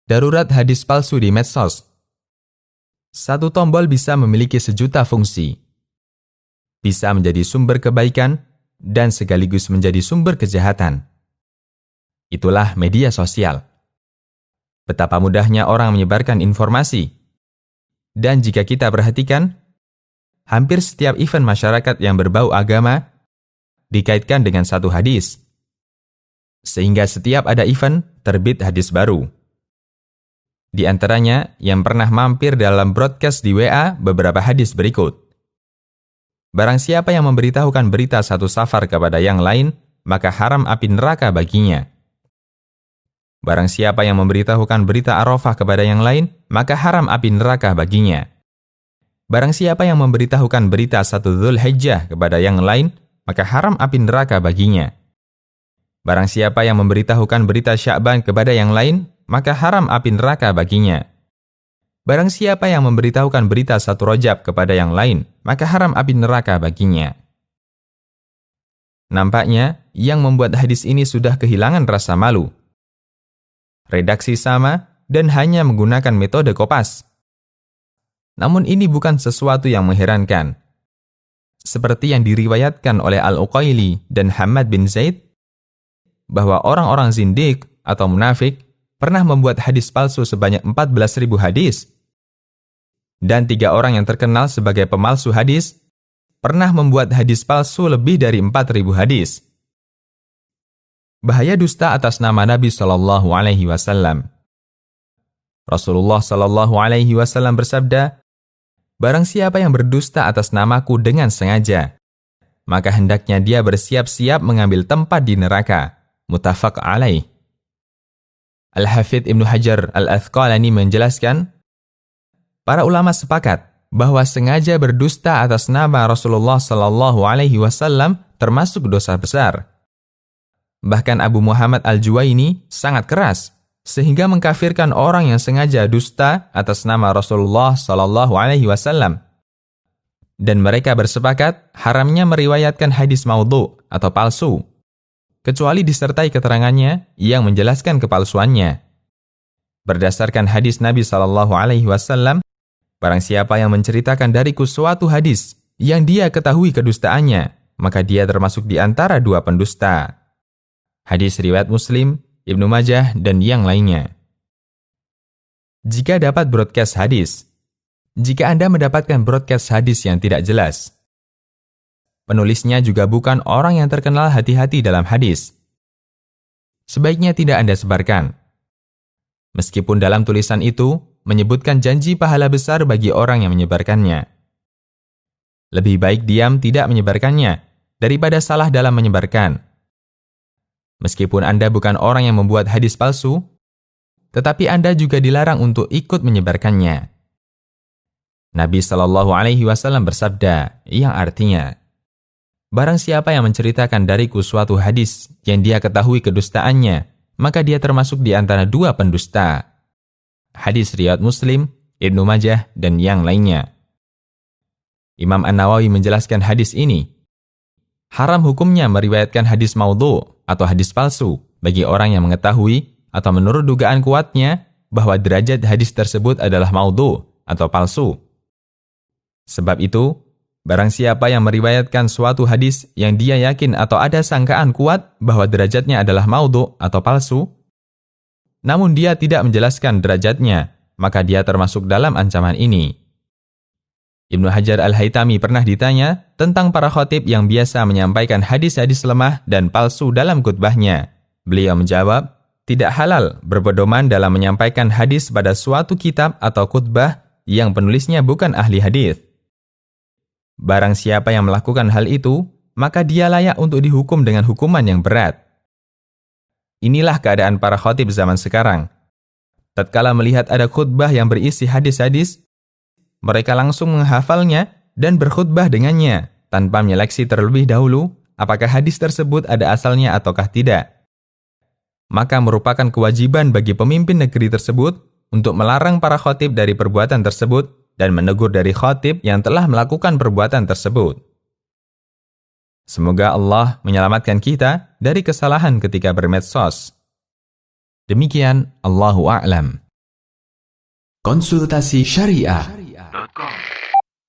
Darurat hadis palsu di medsos. Satu tombol bisa memiliki sejuta fungsi. Bisa menjadi sumber kebaikan dan sekaligus menjadi sumber kejahatan. Itulah media sosial. Betapa mudahnya orang menyebarkan informasi. Dan jika kita perhatikan, hampir setiap event masyarakat yang berbau agama dikaitkan dengan satu hadis. Sehingga setiap ada event, terbit hadis baru. Di antaranya yang pernah mampir dalam broadcast di WA beberapa hadis berikut. Barang siapa yang memberitahukan berita satu safar kepada yang lain, maka haram api neraka baginya. Barang siapa yang memberitahukan berita Arafah kepada yang lain, maka haram api neraka baginya. Barang siapa yang memberitahukan berita satu Dzulhijjah kepada yang lain, maka haram api neraka baginya. Barang siapa yang memberitahukan berita Sya'ban kepada yang lain, maka haram api neraka baginya. Barang siapa yang memberitahukan berita satu Rajab kepada yang lain, maka haram api neraka baginya. Nampaknya, yang membuat hadis ini sudah kehilangan rasa malu. Redaksi sama dan hanya menggunakan metode kopas. Namun ini bukan sesuatu yang mengherankan. Seperti yang diriwayatkan oleh Al-Uqaili dan Hamad bin Zaid, bahwa orang-orang zindik atau munafik pernah membuat hadis palsu sebanyak 14.000 hadis. Dan 3 orang yang terkenal sebagai pemalsu hadis pernah membuat hadis palsu lebih dari 4.000 hadis. Bahaya dusta atas nama Nabi SAW. Rasulullah SAW bersabda, "Barang siapa yang berdusta atas namaku dengan sengaja, maka hendaknya dia bersiap-siap mengambil tempat di neraka." Muttafaq alaih. Al-Hafidz Ibnu Hajar Al-Asqalani menjelaskan, para ulama sepakat bahwa sengaja berdusta atas nama Rasulullah SAW termasuk dosa besar. Bahkan Abu Muhammad Al-Juwaini sangat keras, sehingga mengkafirkan orang yang sengaja dusta atas nama Rasulullah SAW. Dan mereka bersepakat haramnya meriwayatkan hadis maudhu atau palsu, kecuali disertai keterangannya yang menjelaskan kepalsuannya. Berdasarkan hadis Nabi SAW, barang siapa yang menceritakan dariku suatu hadis yang dia ketahui kedustaannya, maka dia termasuk di antara 2 pendusta. Hadis riwayat Muslim, Ibnu Majah, dan yang lainnya. Jika dapat broadcast hadis, jika Anda mendapatkan broadcast hadis yang tidak jelas, penulisnya juga bukan orang yang terkenal hati-hati dalam hadis, sebaiknya tidak Anda sebarkan. Meskipun dalam tulisan itu menyebutkan janji pahala besar bagi orang yang menyebarkannya. Lebih baik diam tidak menyebarkannya daripada salah dalam menyebarkan. Meskipun Anda bukan orang yang membuat hadis palsu, tetapi Anda juga dilarang untuk ikut menyebarkannya. Nabi SAW bersabda, yang artinya, barang siapa yang menceritakan dariku suatu hadis yang dia ketahui kedustaannya, maka dia termasuk di antara 2 pendusta. Hadis riwayat Muslim, Ibnu Majah, dan yang lainnya. Imam An-Nawawi menjelaskan hadis ini. Haram hukumnya meriwayatkan hadis maudhu atau hadis palsu bagi orang yang mengetahui atau menurut dugaan kuatnya bahwa derajat hadis tersebut adalah maudhu atau palsu. Sebab itu, barang siapa yang meriwayatkan suatu hadis yang dia yakin atau ada sangkaan kuat bahwa derajatnya adalah maudhu atau palsu, namun dia tidak menjelaskan derajatnya, maka dia termasuk dalam ancaman ini. Ibnu Hajar Al-Haytami pernah ditanya tentang para khatib yang biasa menyampaikan hadis-hadis lemah dan palsu dalam khutbahnya. Beliau menjawab, tidak halal berpedoman dalam menyampaikan hadis pada suatu kitab atau khutbah yang penulisnya bukan ahli hadis. Barang siapa yang melakukan hal itu, maka dia layak untuk dihukum dengan hukuman yang berat. Inilah keadaan para khatib zaman sekarang. Tatkala melihat ada khutbah yang berisi hadis-hadis, mereka langsung menghafalnya dan berkhutbah dengannya, tanpa menyeleksi terlebih dahulu apakah hadis tersebut ada asalnya ataukah tidak. Maka merupakan kewajiban bagi pemimpin negeri tersebut untuk melarang para khatib dari perbuatan tersebut dan menegur dari khatib yang telah melakukan perbuatan tersebut. Semoga Allah menyelamatkan kita dari kesalahan ketika bermedsos. Demikian, Allahu a'lam. Konsultasi Syariah.